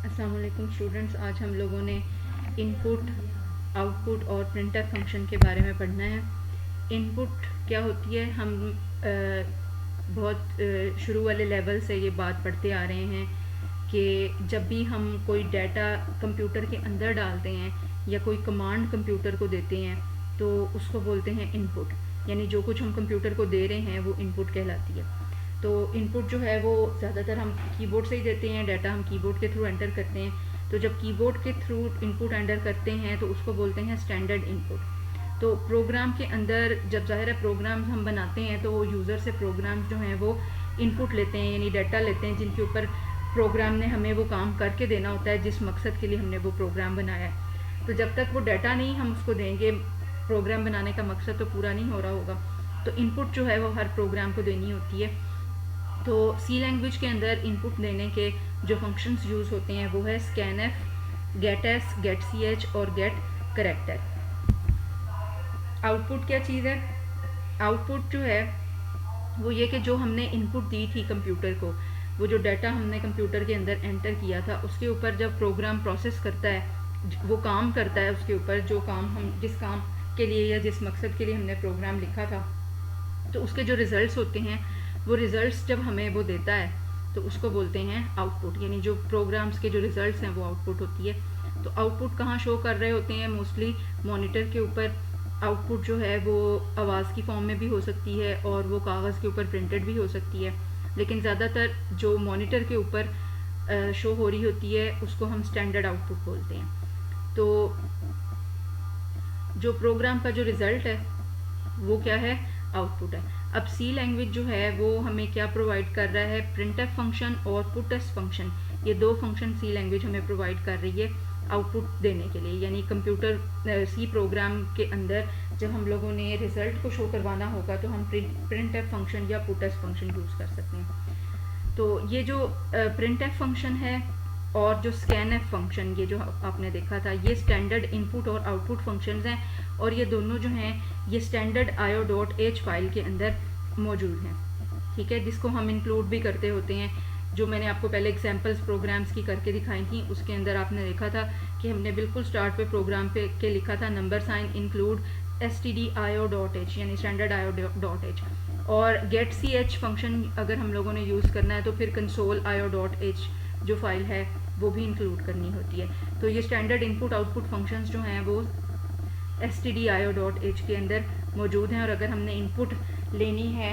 अस्सलाम वालेकुम स्टूडेंट्स, आज हम लोगों ने इनपुट, आउटपुट और प्रिंटर फंक्शन के बारे में पढ़ना है। इनपुट क्या होती है, हम बहुत शुरू वाले लेवल से ये बात पढ़ते आ रहे हैं कि जब भी हम कोई डाटा कंप्यूटर के अंदर डालते हैं या कोई कमांड कंप्यूटर को देते हैं तो उसको बोलते हैं इनपुट, यानी जो कुछ हम कंप्यूटर को दे रहे हैं वो इनपुट कहलाती है। तो इनपुट जो है वो ज़्यादातर हम कीबोर्ड से ही देते हैं, डाटा हम कीबोर्ड के थ्रू एंटर करते हैं। तो जब कीबोर्ड के थ्रू इनपुट एंटर करते हैं तो उसको बोलते हैं स्टैंडर्ड इनपुट। तो प्रोग्राम के अंदर जब ज़ाहिर है प्रोग्राम्स हम बनाते हैं तो यूज़र से प्रोग्राम्स जो हैं वो इनपुट लेते हैं, यानी डाटा लेते हैं जिनके ऊपर प्रोग्राम ने हमें वो काम करके देना होता है जिस मकसद के लिए हमने वो प्रोग्राम बनाया है। तो जब तक वो डाटा नहीं हम उसको देंगे, प्रोग्राम बनाने का मकसद तो पूरा नहीं हो रहा होगा। तो इनपुट जो है वो हर प्रोग्राम को देनी होती है। तो सी लैंग्वेज के अंदर इनपुट देने के जो फंक्शंस यूज़ होते हैं वो है स्कैनएफ, गेटएस, गेटसीएच और गेट करेक्टर। आउटपुट क्या चीज़ है? आउटपुट जो है वो ये कि जो हमने इनपुट दी थी कंप्यूटर को, वो जो डाटा हमने कंप्यूटर के अंदर एंटर किया था उसके ऊपर जब प्रोग्राम प्रोसेस करता है, वो काम करता है उसके ऊपर, जो काम हम जिस काम के लिए या जिस मकसद के लिए हमने प्रोग्राम लिखा था, तो उसके जो रिज़ल्ट्स होते हैं वो रिज़ल्ट्स जब हमें वो देता है तो उसको बोलते हैं आउटपुट, यानी जो प्रोग्राम्स के जो रिज़ल्ट्स हैं वो आउटपुट होती है। तो आउटपुट कहाँ शो कर रहे होते हैं? मोस्टली मॉनिटर के ऊपर। आउटपुट जो है वो आवाज़ की फॉर्म में भी हो सकती है और वो कागज़ के ऊपर प्रिंटेड भी हो सकती है, लेकिन ज़्यादातर जो मॉनिटर के ऊपर शो हो रही होती है उसको हम स्टैंडर्ड आउटपुट बोलते हैं। तो जो प्रोग्राम का जो रिज़ल्ट है वो क्या है? आउटपुट है। अब सी लैंग्वेज जो है वो हमें क्या प्रोवाइड कर रहा है? प्रिंटफ फंक्शन और पुटस फंक्शन, ये दो फंक्शन सी लैंग्वेज हमें प्रोवाइड कर रही है आउटपुट देने के लिए। यानी कंप्यूटर सी प्रोग्राम के अंदर जब हम लोगों ने रिज़ल्ट को शो करवाना होगा तो हम प्रिंटफ फंक्शन या पुटस फंक्शन यूज़ कर सकते हैं। तो ये जो प्रिंटफ फंक्शन है और जो स्कैनएफ फंक्शन, ये जो आपने देखा था, ये स्टैंडर्ड इनपुट और आउटपुट फंक्शंस हैं और ये दोनों जो हैं ये स्टैंडर्ड io.h फाइल के अंदर मौजूद हैं, ठीक है, जिसको हम इंक्लूड भी करते होते हैं। जो मैंने आपको पहले एग्जांपल्स प्रोग्राम्स की करके दिखाई थी उसके अंदर आपने देखा था कि हमने बिल्कुल स्टार्ट पे प्रोग्राम पे के लिखा था नंबर साइन इंक्लूड stdio.h, यानी स्टैंडर्ड io.h। और getch फंक्शन अगर हम लोगों ने यूज़ करना है तो फिर कंसोल io.h जो फाइल है वो भी इंक्लूड करनी होती है। तो ये स्टैंडर्ड इनपुट आउटपुट फंक्शंस जो हैं वो stdio.h के अंदर मौजूद हैं। और अगर हमने इनपुट लेनी है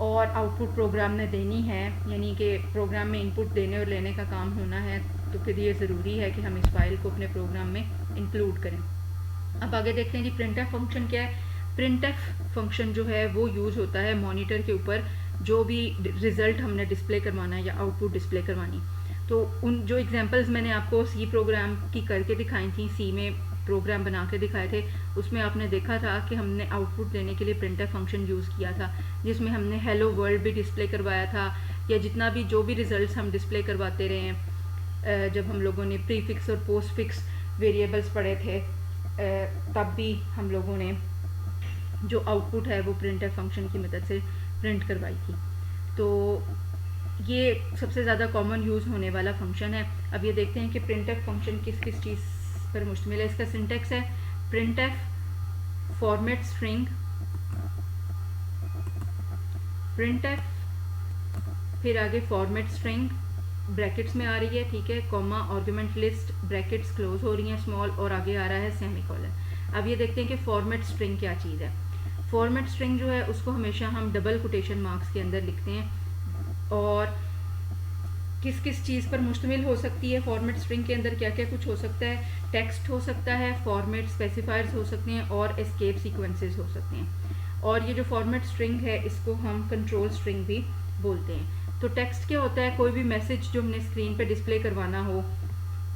और आउटपुट प्रोग्राम ने देनी है, यानी कि प्रोग्राम में इनपुट देने और लेने का काम होना है, तो फिर ये ज़रूरी है कि हम इस फाइल को अपने प्रोग्राम में इंक्लूड करें। अब आगे देखते हैं जी प्रिंटफ फंक्शन क्या है। प्रिंटफ फंक्शन जो है वो यूज़ होता है मॉनिटर के ऊपर जो भी रिज़ल्ट हमने डिस्प्ले करवाना है या आउटपुट डिस्प्ले करवानी। तो उन जो एग्जांपल्स मैंने आपको सी प्रोग्राम की करके दिखाई थी, सी में प्रोग्राम बना के दिखाए थे, उसमें आपने देखा था कि हमने आउटपुट देने के लिए प्रिंटफ फंक्शन यूज़ किया था जिसमें हमने हेलो वर्ल्ड भी डिस्प्ले करवाया था, या जितना भी जो भी रिज़ल्ट हम डिस्प्ले करवाते रहे हैं। जब हम लोगों ने प्रीफिक्स और पोस्ट फिक्स वेरिएबल्स पढ़े थे तब भी हम लोगों ने जो आउटपुट है वो प्रिंटफ फंक्शन की मदद से प्रिंट करवाई थी। तो ये सबसे ज़्यादा कॉमन यूज़ होने वाला फंक्शन है। अब ये देखते हैं कि प्रिंटफ फंक्शन किस किस चीज़ पर मुश्तमिल है। इसका सिंटेक्स है प्रिंटफ फॉर्मेट स्ट्रिंग, प्रिंटफ फिर आगे फॉर्मेट स्ट्रिंग ब्रैकेट्स में आ रही है, ठीक है, comma argument list brackets close हो रही हैं स्मॉल, और आगे आ रहा है सेमीकोलन। अब ये देखते हैं कि फॉर्मेट स्ट्रिंग क्या चीज़ है। फॉर्मेट स्ट्रिंग जो है उसको हमेशा हम डबल कोटेशन मार्क्स के अंदर लिखते हैं। और किस किस चीज़ पर मुश्तमिल हो सकती है फॉर्मेट स्ट्रिंग के अंदर? क्या क्या कुछ हो सकता है? टेक्स्ट हो सकता है, फॉर्मेट स्पेसिफायर्स हो सकते हैं और एस्केप सीक्वेंसेस हो सकते हैं। और ये जो फॉर्मेट स्ट्रिंग है इसको हम कंट्रोल स्ट्रिंग भी बोलते हैं। तो टेक्स्ट क्या होता है? कोई भी मैसेज जो हमने स्क्रीन पे डिस्प्ले करवाना हो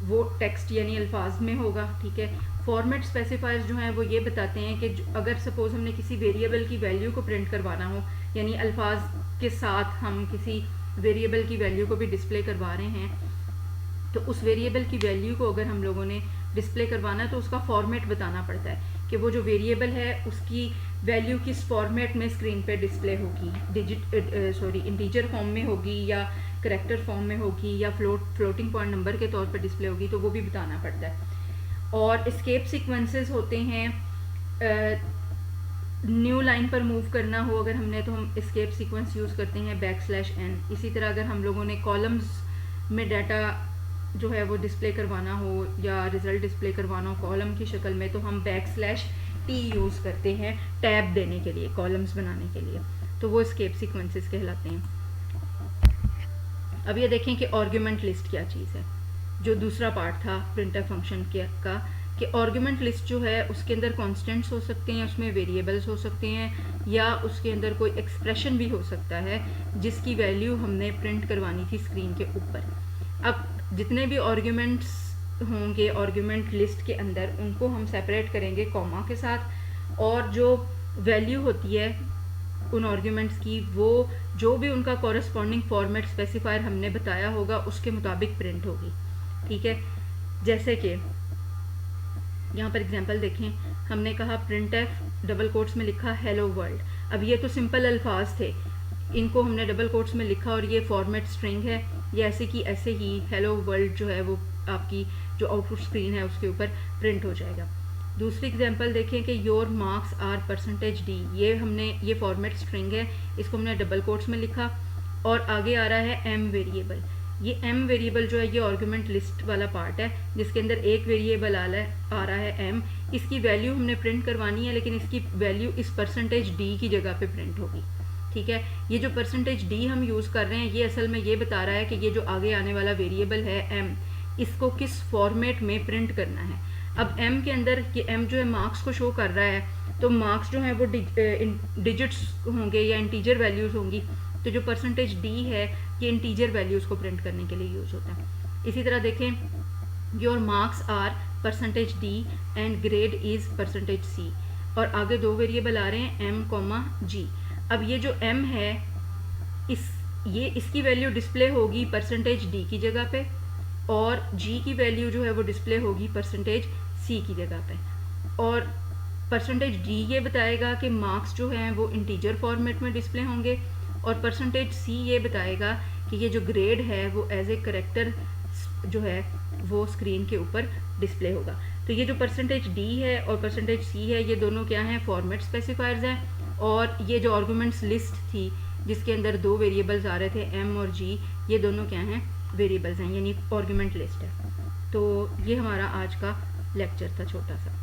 वो टेक्स्ट यानी अल्फाज में होगा, ठीक है। फॉर्मेट स्पेसिफायर्स जो हैं वो ये बताते हैं कि अगर सपोज हमने किसी वेरिएबल की वैल्यू को प्रिंट करवाना हो, यानी अल्फाज के साथ हम किसी वेरिएबल की वैल्यू को भी डिस्प्ले करवा रहे हैं, तो उस वेरिएबल की वैल्यू को अगर हम लोगों ने डिस्प्ले करवाना है तो उसका फॉर्मेट बताना पड़ता है कि वो जो वेरिएबल है उसकी वैल्यू किस फॉर्मेट में स्क्रीन पे डिस्प्ले होगी, इंटीजर फॉर्म में होगी या करैक्टर फॉर्म में होगी या फ्लोटिंग पॉइंट नंबर के तौर पर डिस्प्ले होगी, तो वो भी बताना पड़ता है। और एस्केप सीक्वेंसेस होते हैं, न्यू लाइन पर मूव करना हो अगर हमने, तो हम एस्केप सीक्वेंस यूज़ करते हैं \n। इसी तरह अगर हम लोगों ने कॉलम्स में डाटा जो है वो डिस्प्ले करवाना हो या रिज़ल्ट डिस्प्ले करवाना हो कॉलम की शक्ल में, तो हम \t यूज़ करते हैं टैब देने के लिए, कॉलम्स बनाने के लिए, तो वो एस्केप सीक्वेंसेस कहलाते हैं। अब ये देखें कि आर्गुमेंट लिस्ट क्या चीज़ है, जो दूसरा पार्ट था प्रिंटफ फंक्शन का, कि आर्गुमेंट लिस्ट जो है उसके अंदर कॉन्स्टेंट्स हो सकते हैं, उसमें वेरिएबल्स हो सकते हैं, या उसके अंदर कोई एक्सप्रेशन भी हो सकता है जिसकी वैल्यू हमने प्रिंट करवानी थी स्क्रीन के ऊपर। अब जितने भी आर्गुमेंट्स होंगे आर्गुमेंट लिस्ट के अंदर, उनको हम सेपरेट करेंगे कॉमा के साथ, और जो वैल्यू होती है उन आर्गुमेंट्स की, वो जो भी उनका कॉरस्पॉन्डिंग फॉर्मेट स्पेसिफायर हमने बताया होगा उसके मुताबिक प्रिंट होगी। ठीक है, जैसे कि यहाँ पर एग्जांपल देखें, हमने कहा printf डबल कोट्स में लिखा हेलो वर्ल्ड। अब ये तो सिंपल अल्फाज थे, इनको हमने डबल कोट्स में लिखा और ये फॉर्मेट स्ट्रिंग है, ये ऐसे की ऐसे ही हेलो वर्ल्ड जो है वो आपकी जो आउटपुट स्क्रीन है उसके ऊपर प्रिंट हो जाएगा। दूसरी एग्जांपल देखें कि योर मार्क्स आर %d, ये फॉर्मेट स्ट्रिंग है, इसको हमने डबल कोट्स में लिखा, और आगे आ रहा है m वेरिएबल। ये m वेरिएबल जो है ये आर्गुमेंट लिस्ट वाला पार्ट है, जिसके अंदर एक वेरिएबल आ रहा है m, इसकी वैल्यू हमने प्रिंट करवानी है, लेकिन इसकी वैल्यू इस %d की जगह पे प्रिंट होगी। ठीक है, ये जो %d हम यूज़ कर रहे हैं ये असल में ये बता रहा है कि ये जो आगे आने वाला वेरिएबल है m, इसको किस फॉर्मेट में प्रिंट करना है। अब m के अंदर ये m जो है मार्क्स को शो कर रहा है, तो मार्क्स जो है वो डिजिट्स होंगे या इंटीजर वैल्यूज़ होंगी, तो जो %d है ये इंटीजर वैल्यूज़ को प्रिंट करने के लिए यूज़ होता है। इसी तरह देखें, your marks are %d and grade is %c, और आगे दो वेरिएबल आ रहे हैं m, g। अब ये जो m है इसकी वैल्यू डिस्प्ले होगी %d की जगह पे, और g की वैल्यू जो है वो डिस्प्ले होगी %c की जगह पे। और %d ये बताएगा कि मार्क्स जो हैं वो इंटीजर फॉर्मेट में डिस्प्ले होंगे, और %c ये बताएगा कि ये जो ग्रेड है वो एज ए करेक्टर जो है वो स्क्रीन के ऊपर डिस्प्ले होगा। तो ये जो %d है और %c है ये दोनों क्या हैं, फॉर्मेट स्पेसिफायर्स हैं, और ये जो आर्गुमेंट्स लिस्ट थी जिसके अंदर दो वेरिएबल्स आ रहे थे m और g, ये दोनों क्या हैं, वेरिएबल्स हैं, यानी आर्गुमेंट लिस्ट है। तो ये हमारा आज का लेक्चर था छोटा सा।